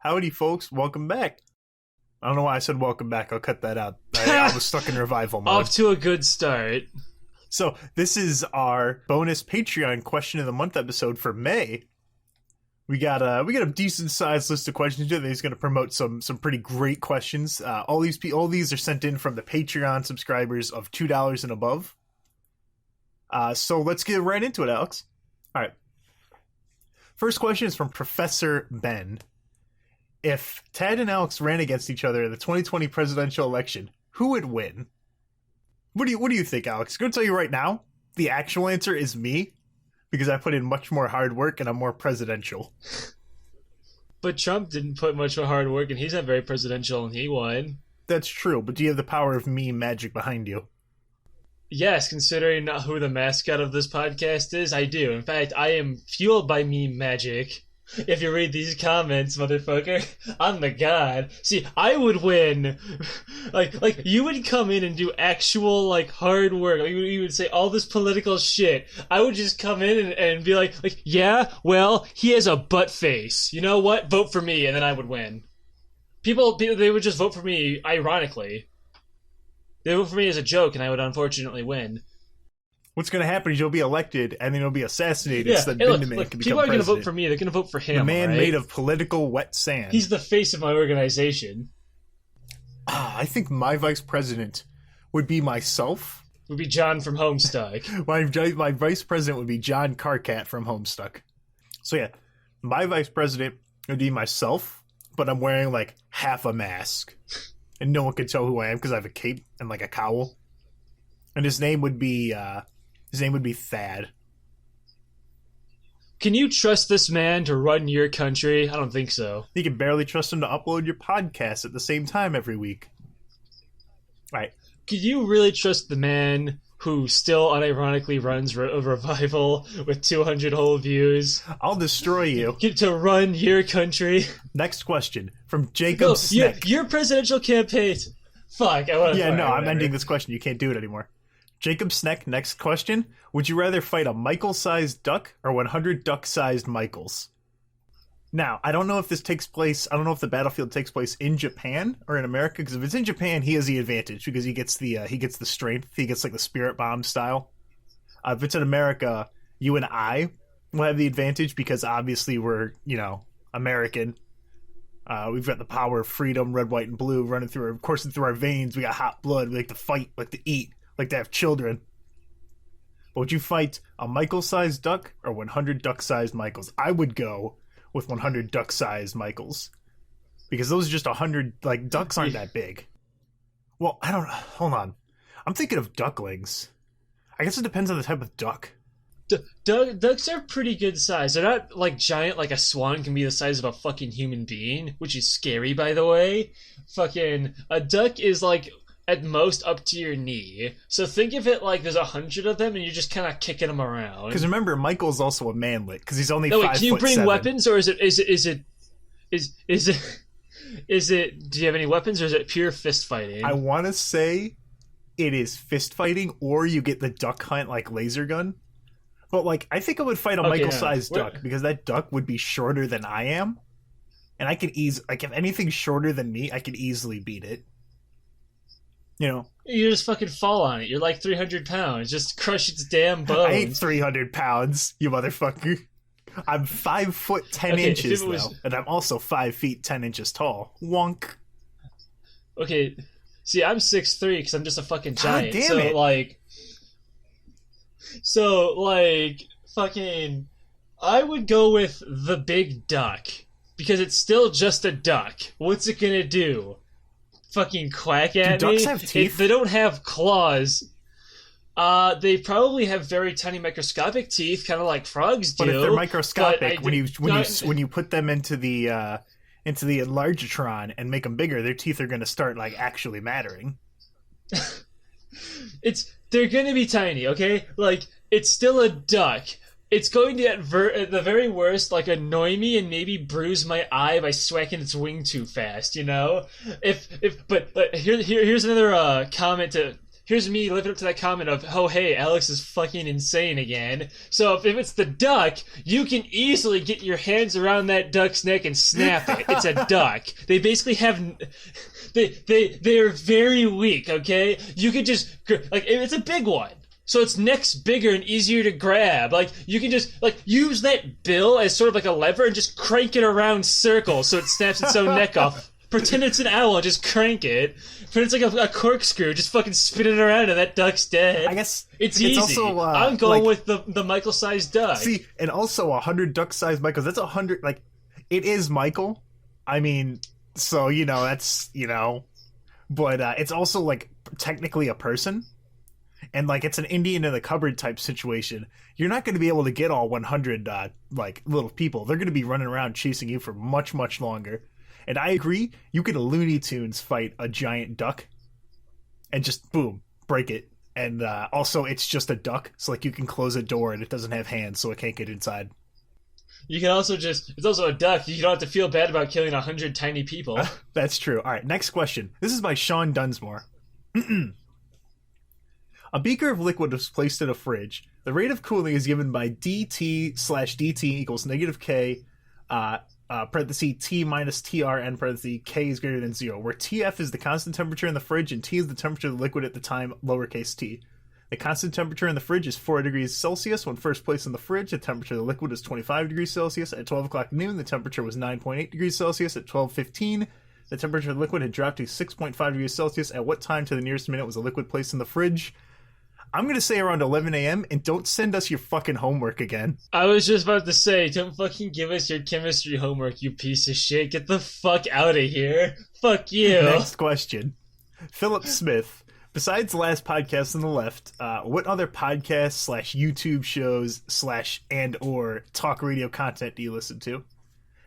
Howdy, folks. Welcome back. I don't know why I said welcome back. I'll cut that out. I was stuck in revival mode. Off to a good start. So this is our bonus Patreon question of the month episode for May. We got a decent sized list of questions here. He's going to promote some pretty great questions. All these are sent in from the Patreon subscribers of $2 and above. So let's get right into it, Alex. All right. First question is from Professor Ben. If Tad and Alex ran against each other in the 2020 presidential election, who would win? What do you think, Alex? I'm going to tell you right now, the actual answer is me, because I put in much more hard work and I'm more presidential. But Trump didn't put much more hard work, and he's not very presidential, and he won. That's true, but do you have the power of meme magic behind you? Yes, considering who the mascot of this podcast is, I do. In fact, I am fueled by meme magic. If you read these comments, motherfucker, I'm the god. See, I would win. Like you would come in and do actual, hard work. You would say all this political shit. I would just come in and be like, yeah, well, he has a butt face. You know what? Vote for me, and then I would win. People, they would just vote for me, ironically. They vote for me as a joke, and I would unfortunately win. What's going to happen is you'll be elected, and then you'll be assassinated. Yeah, so that hey, can become people are going to president. vote for me. They're going to vote for him. The man right? made of political wet sand. He's the face of my organization. I think my vice president would be myself. Would be John from Homestuck. My vice president would be John Carcat from Homestuck. So yeah, my vice president would be myself, but I'm wearing half a mask, and no one can tell who I am because I have a cape and a cowl. And his name would be Thad. Can you trust this man to run your country? I don't think so. You can barely trust him to upload your podcast at the same time every week. All right. Could you really trust the man who still unironically runs a revival with 200 whole views? I'll destroy you. Get to run your country. Next question from Jacob Sneck. Your presidential campaign. Fuck. I'm ending this question. You can't do it anymore. Jacob Sneck, next question. Would you rather fight a Michael-sized duck or 100 duck-sized Michaels? Now, I don't know if the battlefield takes place in Japan or in America, because if it's in Japan, he has the advantage because he gets the strength. He gets the spirit bomb style. If it's in America, you and I will have the advantage because obviously we're, American. We've got the power of freedom, red, white, and blue coursing through our veins. We got hot blood. We like to fight, like to eat, like to have children. But would you fight a Michael-sized duck or 100 duck-sized Michaels? I would go with 100 duck-sized Michaels. Because those are just 100, ducks aren't that big. Well, hold on. I'm thinking of ducklings. I guess it depends on the type of duck. Ducks are pretty good size. They're not giant like a swan can be the size of a fucking human being, which is scary, by the way. Fucking a duck is at most up to your knee. So think of it there's 100 of them and you're just kind of kicking them around. Because remember, Michael's also a manlet because he's only 5 foot 7. Can you bring weapons, or is it? Do you have any weapons, or is it pure fist fighting? I want to say it is fist fighting, or you get the duck hunt laser gun. But I think I would fight a Michael-sized duck because that duck would be shorter than I am, and I could if anything's shorter than me, I could easily beat it. You just fucking fall on it. You're 300 pounds. Just crush its damn bones. I ain't 300 pounds, you motherfucker. I'm 5 foot 10 inches though, and I'm also 5 feet 10 inches tall. Wonk. Okay, see, I'm 6'3" because I'm just a fucking giant. God damn it. Fucking, I would go with the big duck because it's still just a duck. What's it gonna do? Fucking quack at me? Do ducks have teeth? They don't have claws. They probably have very tiny microscopic teeth, kind of like frogs do. But if they're microscopic, when you put them into the enlargatron and make them bigger, their teeth are going to start actually mattering. They're going to be tiny, okay? It's still a duck. It's going to, at the very worst, annoy me and maybe bruise my eye by swacking its wing too fast, But here's another comment here's me living up to that comment of, oh hey, Alex is fucking insane again. So if it's the duck, you can easily get your hands around that duck's neck and snap it. It's a duck. They basically have... They're very weak, okay? You could just... Like, it's a big one. So its neck's bigger and easier to grab. Like, you can just, like, use that bill as sort of like a lever and just crank it around circles so it snaps its own neck off. Pretend it's an owl and just crank it. Pretend it's like a corkscrew. Just fucking spin it around and that duck's dead. I guess it's easy. Also, I'm going with the Michael-sized duck. See, and also 100 duck-sized Michaels. That's 100, like, it is Michael. I mean, so, you know, that's, you know. But it's also, like, technically a person. And, like, it's an Indian in the cupboard type situation. You're not going to be able to get all 100, like, little people. They're going to be running around chasing you for much, much longer. And I agree, you can Looney Tunes fight a giant duck and just, boom, break it. And also, it's just a duck, so, like, you can close a door and it doesn't have hands, so it can't get inside. You can also just... It's also a duck. You don't have to feel bad about killing 100 tiny people. That's true. All right, next question. This is by Sean Dunsmore. A beaker of liquid was placed in a fridge. The rate of cooling is given by dt/dt equals negative k, parenthesis t minus trn, parenthesis k is greater than 0, where tf is the constant temperature in the fridge and t is the temperature of the liquid at the time, lowercase t. The constant temperature in the fridge is 4 degrees Celsius. When first placed in the fridge, the temperature of the liquid was 25 degrees Celsius. At 12 o'clock noon, the temperature was 9.8 degrees Celsius. At 12:15, the temperature of the liquid had dropped to 6.5 degrees Celsius. At what time to the nearest minute was the liquid placed in the fridge? I'm going to say around 11 a.m., and don't send us your fucking homework again. I was just about to say, don't fucking give us your chemistry homework, you piece of shit. Get the fuck out of here. Fuck you. Next question. Philip Smith. Besides the last podcast on the left, what other podcasts / YouTube shows / and or talk radio content do you listen to?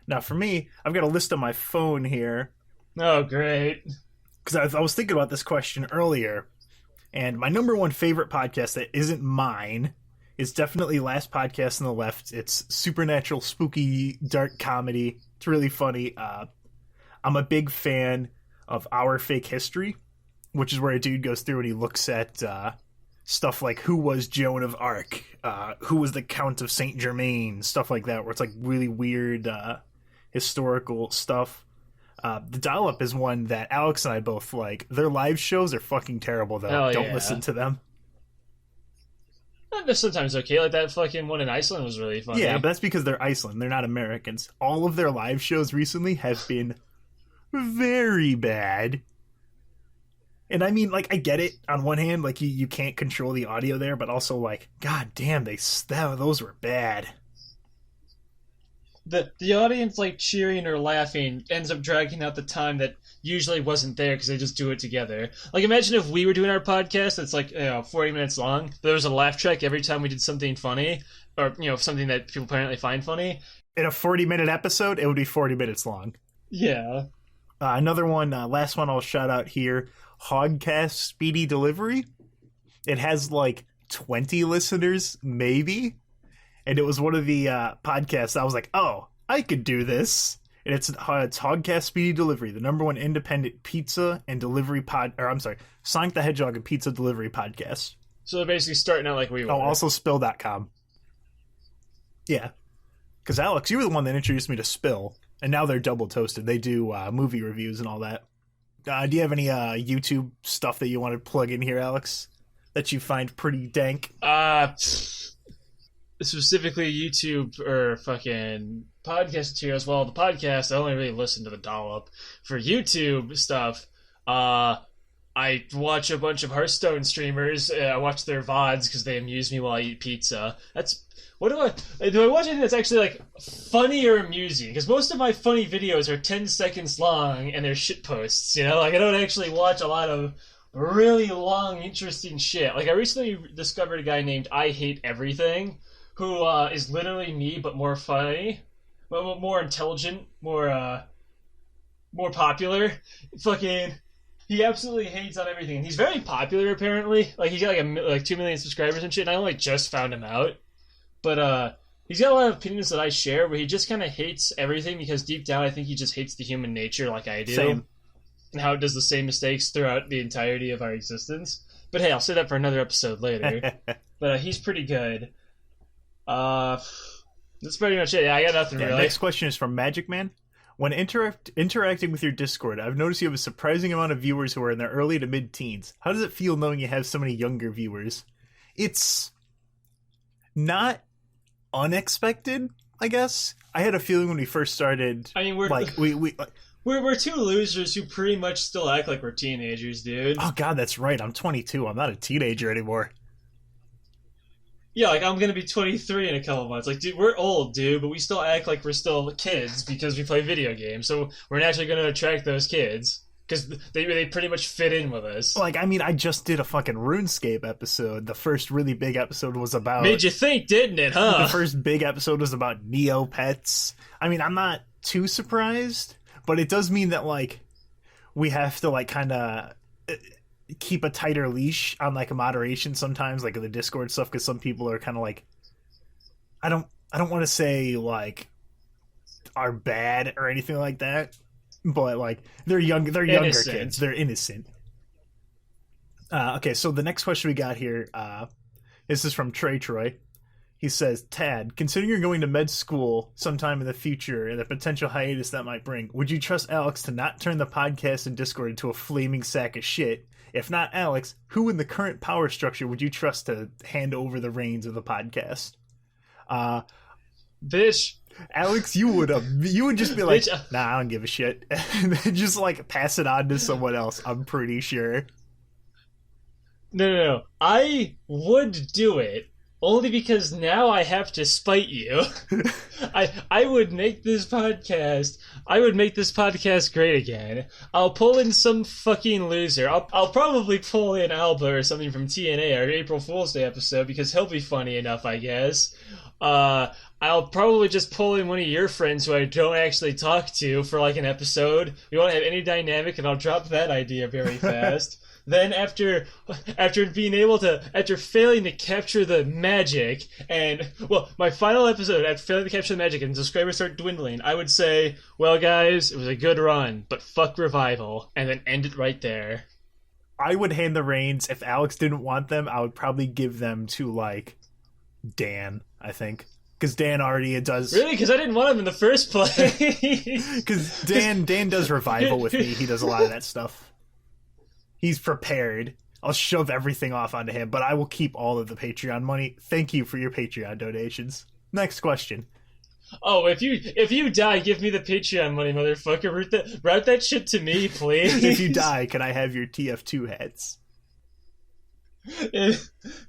Now, for me, I've got a list on my phone here. Oh, great. Because I was thinking about this question earlier. And my number one favorite podcast that isn't mine is definitely Last Podcast on the Left. It's supernatural, spooky, dark comedy. It's really funny. I'm a big fan of Our Fake History, which is where a dude goes through and he looks at stuff like who was Joan of Arc, who was the Count of Saint Germain, stuff like that, where it's like really weird historical stuff. The Dollop is one that Alex and I both like. Their live shows are fucking terrible, though. Hell Don't yeah. listen to them. They're sometimes okay. Like that fucking one in Iceland was really funny. Yeah, but that's because they're Iceland. They're not Americans. All of their live shows recently have been very bad. And I mean, like, I get it. On one hand, like, you can't control the audio there, but also, like, god damn, those were bad. The audience, like, cheering or laughing ends up dragging out the time that usually wasn't there because they just do it together. Like, imagine if we were doing our podcast that's, like, 40 minutes long, but there was a laugh track every time we did something funny, or, something that people apparently find funny. In a 40-minute episode, it would be 40 minutes long. Yeah. Another one, last one I'll shout out here, Hogcast Speedy Delivery. It has, like, 20 listeners, maybe. And it was one of the podcasts I was like, oh, I could do this. And it's Hogcast Speedy Delivery, the number one independent pizza and delivery Sonic the Hedgehog and pizza delivery podcast. So they're basically starting out like we were. Oh, also Spill.com. Yeah. Because Alex, you were the one that introduced me to Spill, and now they're double toasted. They do movie reviews and all that. Do you have any YouTube stuff that you want to plug in here, Alex, that you find pretty dank? Specifically YouTube or fucking podcast here as well. The podcast, I only really listen to the Dollop. For YouTube stuff, I watch a bunch of Hearthstone streamers. I watch their VODs because they amuse me while I eat pizza. Do I watch anything that's actually, like, funny or amusing? Because most of my funny videos are 10 seconds long and they're shit posts, Like, I don't actually watch a lot of really long, interesting shit. Like, I recently discovered a guy named I Hate Everything, who is literally me, but more funny, more intelligent, more popular. Fucking, he absolutely hates on everything. And he's very popular, apparently. Like, he's got like 2 million subscribers and shit, and I only just found him out. But he's got a lot of opinions that I share, where he just kind of hates everything, because deep down I think he just hates the human nature like I do. Same. And how it does the same mistakes throughout the entirety of our existence. But hey, I'll say that for another episode later. But he's pretty good. That's pretty much it. Yeah, I got nothing really. Next question is from Magic Man. When interacting with your Discord, I've noticed you have a surprising amount of viewers who are in their early to mid-teens. How does it feel knowing you have so many younger viewers? It's not unexpected, I guess. I had a feeling when we first started. I mean, we're two losers who pretty much still act like we're teenagers, dude. Oh god, that's right. I'm 22. I'm not a teenager anymore. Yeah, like, I'm gonna be 23 in a couple months. Like, dude, we're old, dude, but we still act like we're still kids because we play video games. So we're naturally gonna attract those kids because they pretty much fit in with us. Like, I mean, I just did a fucking RuneScape episode. The first really big episode was about... Made you think, didn't it, huh? The first big episode was about Neopets. I mean, I'm not too surprised, but it does mean that, like, we have to, like, kind of... keep a tighter leash on like a moderation sometimes, like the Discord stuff, because some people are kind of like, I don't want to say like are bad or anything like that, but like they're younger kids, they're innocent. Okay, so the next question we got here, this is from Trey Troy. He says, Tad, considering you're going to med school sometime in the future and the potential hiatus that might bring, would you trust Alex to not turn the podcast and Discord into a flaming sack of shit? If not Alex, who in the current power structure would you trust to hand over the reins of the podcast? Bitch. Alex, you would just be like, nah, I don't give a shit. And then just like pass it on to someone else, I'm pretty sure. No. I would do it. Only because now I have to spite you. I would make this podcast great again. I'll pull in some fucking loser. I'll probably pull in Alba or something from TNA, our April Fool's Day episode, because he'll be funny enough, I guess. I'll probably just pull in one of your friends who I don't actually talk to for like an episode. We won't have any dynamic, and I'll drop that idea very fast. Then after failing to capture the magic, and, well, my final episode, after failing to capture the magic and subscribers start dwindling, I would say, well, guys, it was a good run, but fuck Revival, and then end it right there. I would hand the reins. If Alex didn't want them, I would probably give them to, like, Dan, I think. Because Dan already does... Really? Because I didn't want him in the first place. Because Dan does Revival with me. He does a lot of that stuff. He's prepared. I'll shove everything off onto him, but I will keep all of the Patreon money. Thank you for your Patreon donations. Next question. Oh, if you die, give me the Patreon money, motherfucker. Route that shit to me, please. If you die, can I have your TF2 hats? Hey,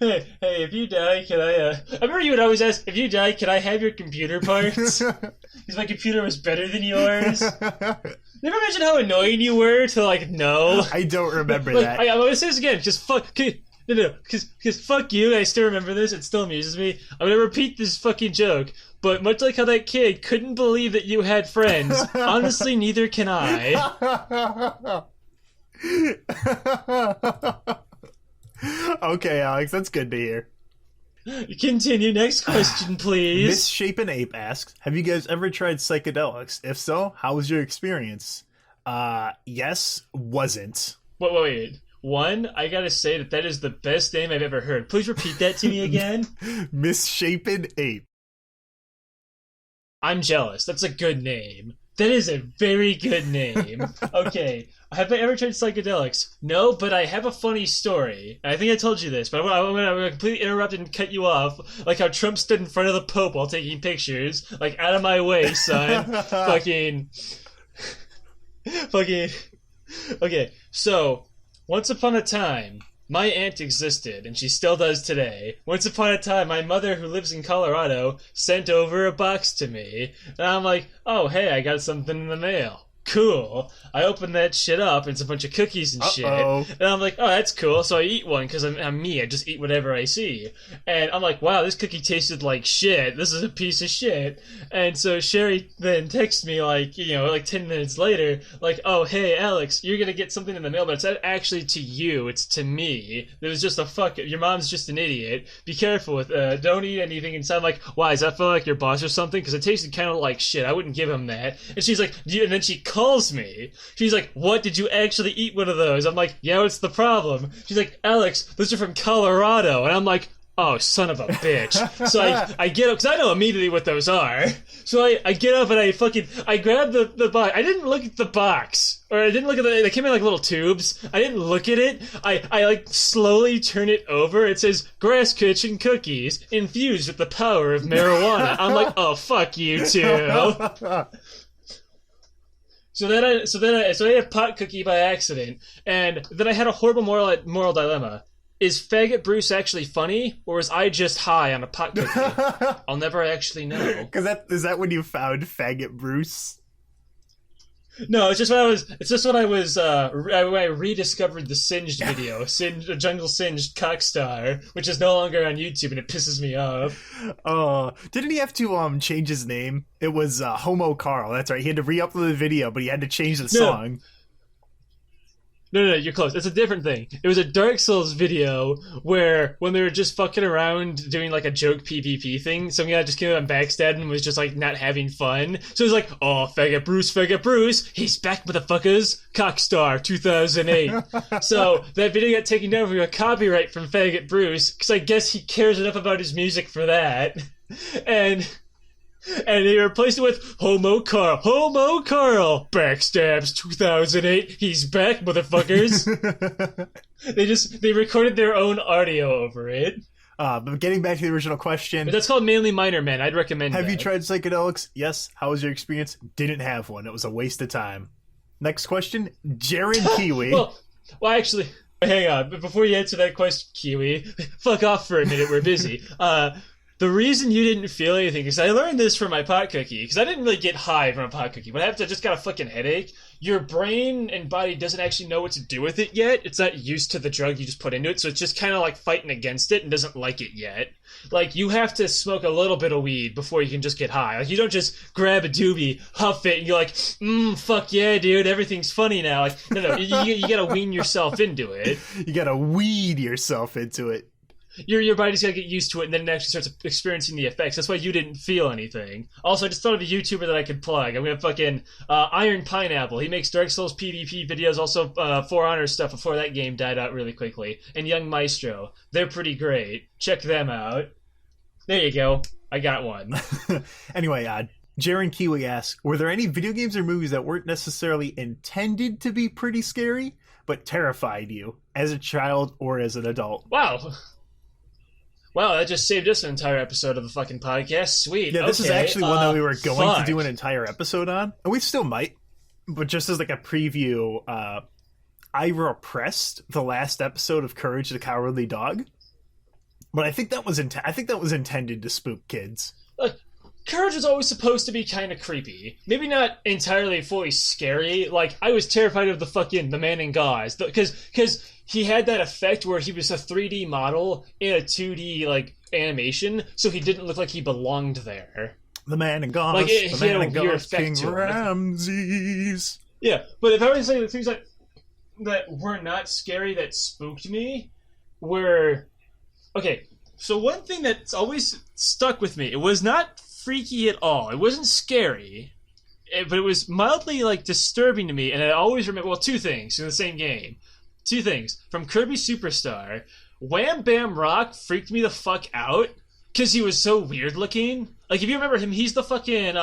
if you die, can I, I remember you would always ask, if you die, can I have your computer parts? Because my computer was better than yours. Never imagine how annoying you were to, like, know. I don't remember like, that. I'm going to say this again, just fuck, because fuck you, I still remember this, it still amuses me. I'm going to repeat this fucking joke, but much like how that kid couldn't believe that you had friends, honestly, neither can I. Okay, Alex, that's good to hear. Continue. Next question, please. Misshapen Ape asks, have you guys ever tried psychedelics? If so, how was your experience? Yes, wasn't. Wait. One, I gotta say that is the best name I've ever heard. Please repeat that to me again. Misshapen Ape. I'm jealous. That's a good name. That is a very good name. Okay. Have I ever tried psychedelics? No, but I have a funny story. I think I told you this, but I'm gonna completely interrupt and cut you off, like how Trump stood in front of the Pope while taking pictures. Like, out of my way, son. Fucking. Okay, so, once upon a time, my aunt existed, and she still does today. Once upon a time, my mother, who lives in Colorado, sent over a box to me, and I'm like, oh, hey, I got something in the mail. Cool. I open that shit up, and it's a bunch of cookies and shit. And I'm like, oh, that's cool. So I eat one, because I'm me. I just eat whatever I see. And I'm like, wow, this cookie tasted like shit. This is a piece of shit. And so Sherry then texts me, like 10 minutes later, like, oh, hey, Alex, you're gonna get something in the mail, but it's not actually to you. It's to me. It was just your mom's just an idiot. Be careful with, don't eat anything inside. I'm like, why, does that feel like your boss or something? Because it tasted kind of like shit. I wouldn't give him that. And she's like, and then she calls me. She's like, what, did you actually eat one of those? I'm like, yeah, what's the problem? She's like, Alex, those are from Colorado. And I'm like, oh, son of a bitch. So I get up, because I know immediately what those are. So I get up and I grab the box. I didn't look at the box. Or I didn't look at they came in like little tubes. I didn't look at it. I like slowly turn it over. It says, Grass Kitchen cookies infused with the power of marijuana. I'm like, oh, fuck you too. So I ate a pot cookie by accident. And then I had a horrible moral dilemma. Is Faggot Bruce actually funny, or was I just high on a pot cookie? I'll never actually know. Because is that when you found Faggot Bruce? No, it's just when I rediscovered the Singed video, Jungle Singed Cockstar, which is no longer on YouTube, and it pisses me off. Didn't he have to change his name? It was Homo Carl. That's right. He had to re-upload the video, but he had to change the song. No, you're close. It's a different thing. It was a Dark Souls video where, when they were just fucking around doing like a joke PvP thing, some guy just came out and backstabbed and was just like not having fun. So it was like, oh, Faggot Bruce, he's back, motherfuckers. Cockstar 2008. So that video got taken down for a copyright from Faggot Bruce, because I guess he cares enough about his music for that. And they replaced it with Homo Carl, backstabs 2008, he's back, motherfuckers. They recorded their own audio over it. But getting back to the original question, but that's called Manly Minor Men. I'd recommend have that. you tried psychedelics? Yes. How was your experience? Didn't have one. It was a waste of time. Next question, Jaron Kiwi. well, actually, hang on. But before you answer that question, Kiwi, fuck off for a minute. We're busy. The reason you didn't feel anything is I learned this from my pot cookie, because I didn't really get high from a pot cookie. What happens, I just got a fucking headache. Your brain and body doesn't actually know what to do with it yet. It's not used to the drug you just put into it, so it's just kind of like fighting against it and doesn't like it yet. Like, you have to smoke a little bit of weed before you can just get high. Like, you don't just grab a doobie, huff it, and you're like, fuck yeah, dude, everything's funny now. Like, no, you gotta wean yourself into it. You gotta weed yourself into it. Your body's gotta get used to it, and then it actually starts experiencing the effects. That's why you didn't feel anything. Also, I just thought of a YouTuber that I could plug. I'm gonna fucking Iron Pineapple. He makes Dark Souls PvP videos, also For Honor stuff before that game died out really quickly. And Young Maestro. They're pretty great. Check them out. There you go. I got one. Anyway, Jaron Kiwi asks, were there any video games or movies that weren't necessarily intended to be pretty scary, but terrified you as a child or as an adult? Wow, that just saved us an entire episode of the fucking podcast. Sweet. Yeah, this is actually one that we were going to do an entire episode on. And we still might. But just as like a preview, I repressed the last episode of Courage the Cowardly Dog. But I think that was intended to spook kids. Look, Courage was always supposed to be kind of creepy. Maybe not entirely fully scary. Like, I was terrified of the man in gauze. Because he had that effect where he was a 3D model in a 2D, like, animation, so he didn't look like he belonged there. The man in gauze, like, the man in gauze, King Ramses. Yeah, but if I were to say the things that were not scary that spooked me were... Okay, so one thing that's always stuck with me, it was not freaky at all. It wasn't scary, but it was mildly, like, disturbing to me, and I always remember... Well, two things in the same game. Two things. From Kirby Superstar, Wham Bam Rock freaked me the fuck out because he was so weird looking. Like, if you remember him, he's the fucking,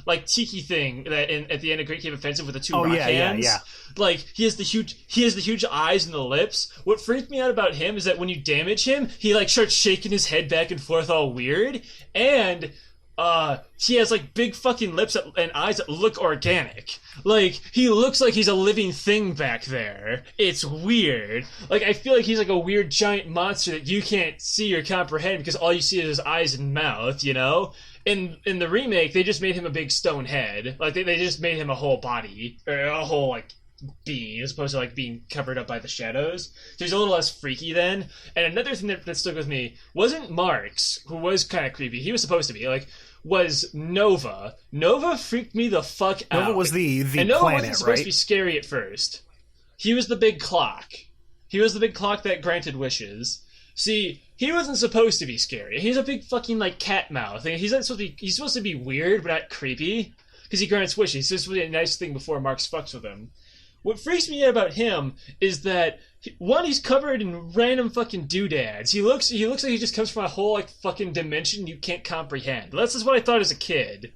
like, tiki thing that at the end of Great Cave Offensive with the two rock hands. Yeah. Like, he has the huge eyes and the lips. What freaked me out about him is that when you damage him, he, like, starts shaking his head back and forth all weird, and... he has, like, big fucking lips and eyes that look organic. Like, he looks like he's a living thing back there. It's weird. Like, I feel like he's like a weird giant monster that you can't see or comprehend because all you see is his eyes and mouth, you know? In the remake, they just made him a big stone head. Like, they just made him a whole body, or a whole, like, being, as opposed to, like, being covered up by the shadows. So he's a little less freaky then. And another thing that stuck with me wasn't Marks, who was kind of creepy. He was supposed to be, like... was Nova. Nova freaked me the fuck out. Nova was the and Nova planet, wasn't supposed to be scary at first. He was the big clock. He was the big clock that granted wishes. See, he wasn't supposed to be scary. He's a big fucking, like, cat mouth. He's supposed to be weird, but not creepy. because he grants wishes. So this was a nice thing before Marx fucks with him. What freaks me out about him is that one, he's covered in random fucking doodads. He looks like he just comes from a whole like fucking dimension you can't comprehend. That's just what I thought as a kid.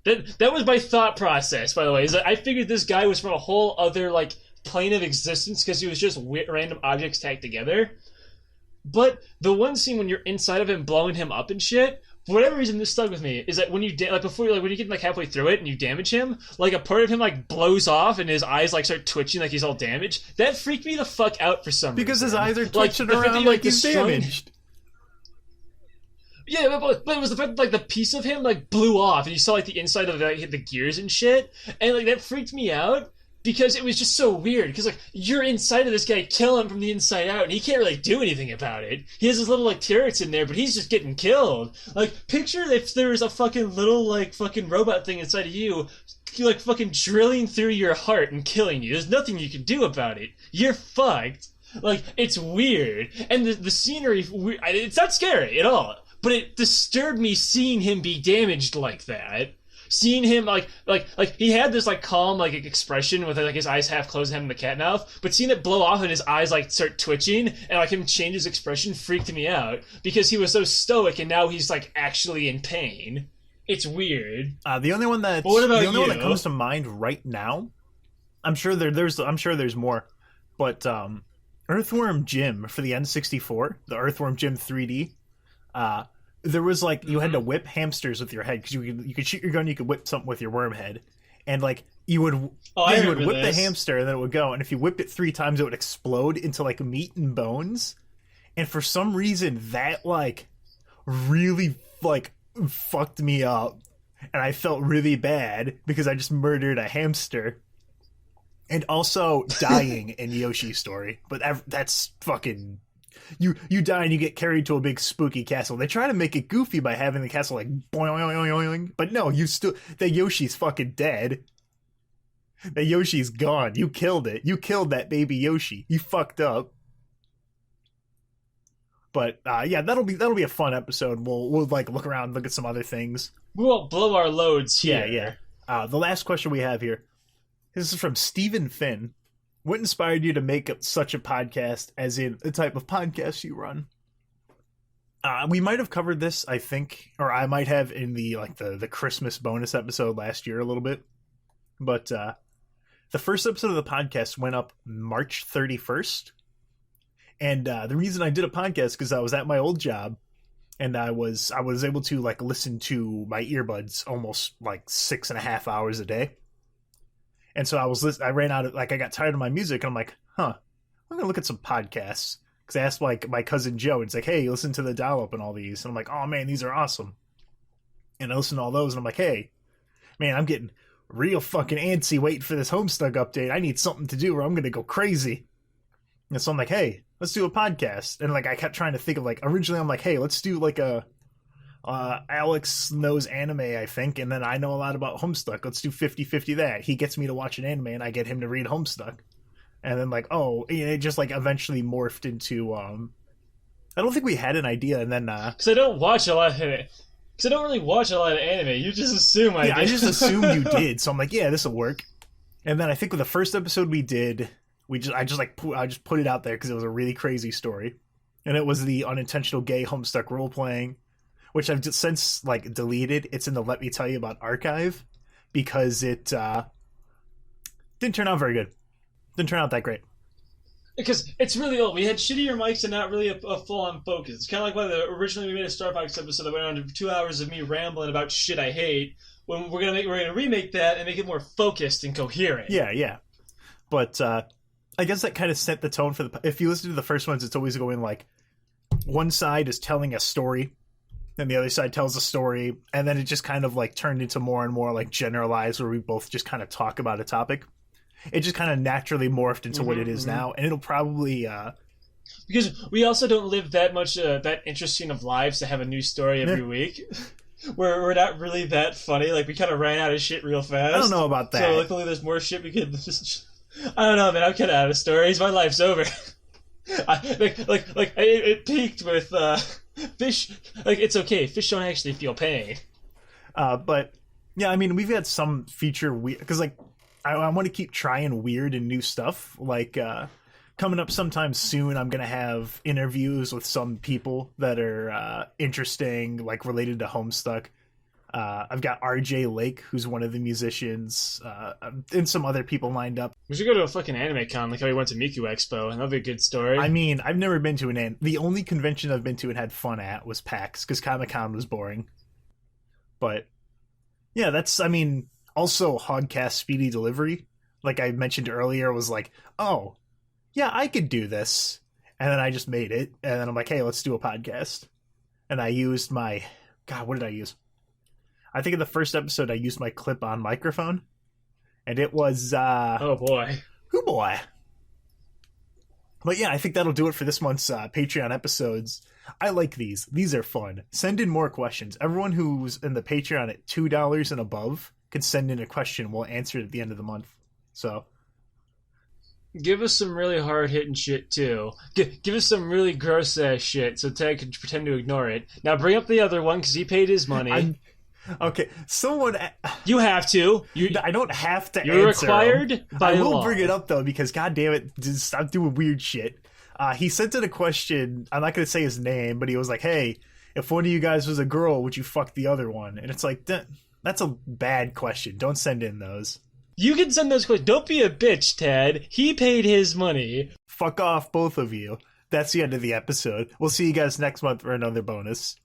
That was my thought process, by the way. Is that I figured this guy was from a whole other like plane of existence because he was just random objects tagged together. But the one scene when you're inside of him, blowing him up and shit, for whatever reason, this stuck with me. Is that when you when you get like halfway through it and you damage him, like a part of him like blows off and his eyes like start twitching like he's all damaged. That freaked me the fuck out for some reason. Because his eyes are twitching like, around like he's damaged. Yeah, but it was the fact that like the piece of him like blew off and you saw like the inside of it like, hit the gears and shit, and like that freaked me out. Because it was just so weird. Because, like, you're inside of this guy, kill him from the inside out, and he can't really do anything about it. He has his little, like, turrets in there, but he's just getting killed. Like, picture if there was a fucking little, like, fucking robot thing inside of you, like, fucking drilling through your heart and killing you. There's nothing you can do about it. You're fucked. Like, it's weird. And the scenery, it's not scary at all. But it disturbed me seeing him be damaged like that. Seeing him like he had this like calm like expression with like his eyes half closed and having the cat mouth, but seeing it blow off and his eyes like start twitching and like him change his expression freaked me out because he was so stoic and now he's like actually in pain. It's weird. The only one that one that comes to mind right now, I'm sure there's more, but Earthworm Jim for the N64, the Earthworm Jim 3D. There was like you had to whip hamsters with your head because you could shoot your gun, you could whip something with your worm head, and like you would whip the hamster and then it would go, and if you whipped it 3 times it would explode into like meat and bones, and for some reason that like really like fucked me up, and I felt really bad because I just murdered a hamster, and also dying in Yoshi's Story, but that's fucking. You die and you get carried to a big spooky castle. They try to make it goofy by having the castle like boing, but no, that Yoshi's fucking dead. That Yoshi's gone. You killed it. You killed that baby Yoshi. You fucked up. But yeah, that'll be a fun episode. We'll like look around, look at some other things. We won't blow our loads here. Yeah. The last question we have here. This is from Stephen Finn. What inspired you to make such a podcast, as in the type of podcast you run? We might have covered this, I think, or I might have in the Christmas bonus episode last year a little bit. But the first episode of the podcast went up March 31st. And the reason I did a podcast because I was at my old job, and I was able to like listen to my earbuds almost like 6.5 hours a day. And so I ran out of, like, I got tired of my music, and I'm like, I'm going to look at some podcasts. Because I asked, like, my cousin Joe, and it's like, hey, listen to The Dollop and all these. And I'm like, oh, man, these are awesome. And I listened to all those, and I'm like, hey, man, I'm getting real fucking antsy waiting for this Homestuck update. I need something to do or I'm going to go crazy. And so I'm like, hey, let's do a podcast. And, like, I kept trying to think of, like, originally I'm like, hey, let's do, like, a... Alex knows anime, I think, and then I know a lot about Homestuck. Let's do 50-50 that. He gets me to watch an anime, and I get him to read Homestuck. And then, like, it just, like, eventually morphed into, I don't think we had an idea, and then, Because I don't watch a lot of it. Because I don't really watch a lot of anime. You just assume I did. I just assumed you did, so I'm like, yeah, this'll work. And then I think with the first episode we did, I just put it out there because it was a really crazy story. And it was the unintentional gay Homestuck role-playing, which I've just since like deleted. It's in the Let Me Tell You About archive because it didn't turn out very good. Didn't turn out that great. Because it's really old. We had shittier mics and not really a full-on focus. It's kind of like when originally we made a Starbucks episode that went on to 2 hours of me rambling about shit I hate. When we're gonna remake that and make it more focused and coherent. Yeah. But I guess that kind of set the tone for if you listen to the first ones, it's always going like one side is telling a story. And the other side tells a story, and then it just kind of like turned into more and more like generalized, where we both just kind of talk about a topic. It just kind of naturally morphed into what it is now, and it'll probably because we also don't live that much that interesting of lives to have a new story every week. We're not really that funny. Like we kind of ran out of shit real fast. I don't know about that. So luckily, there's more shit we could. I don't know, man. I'm kind of out of stories. My life's over. It peaked with. Fish, like, it's okay. Fish don't actually feel pain. But Yeah, I mean, we've had some feature weird because like I want to keep trying weird and new stuff. Like coming up sometime soon, I'm gonna have interviews with some people that are interesting, like related to Homestuck. I've got RJ Lake, who's one of the musicians, and some other people lined up. We should go to a fucking anime con, like how we went to Miku Expo, and that'd be a good story. I mean, I've never been to the only convention I've been to and had fun at was PAX, because Comic-Con was boring. But, yeah, I mean, also Hogcast Speedy Delivery, like I mentioned earlier, was like, oh, yeah, I could do this. And then I just made it, and then I'm like, hey, let's do a podcast. And I used God, what did I use? I think in the first episode I used my clip-on microphone, and it was oh boy, But yeah, I think that'll do it for this month's Patreon episodes. I like these. These are fun. Send in more questions. Everyone who's in the Patreon at $2 and above can send in a question. We'll answer it at the end of the month. So give us some really hard-hitting shit too. Give us some really gross-ass shit so Ted can pretend to ignore it. Now bring up the other one because he paid his money. Okay, someone. You have to. I don't have to. You're answer required them. by I will law. bring it up though because God damn it, just stop doing weird shit. He sent in a question. I'm not going to say his name, but he was like, "Hey, if one of you guys was a girl, would you fuck the other one?" And it's like that's a bad question. Don't send in those. You can send those questions. Don't be a bitch, Ted. He paid his money. Fuck off, both of you. That's the end of the episode. We'll see you guys next month for another bonus.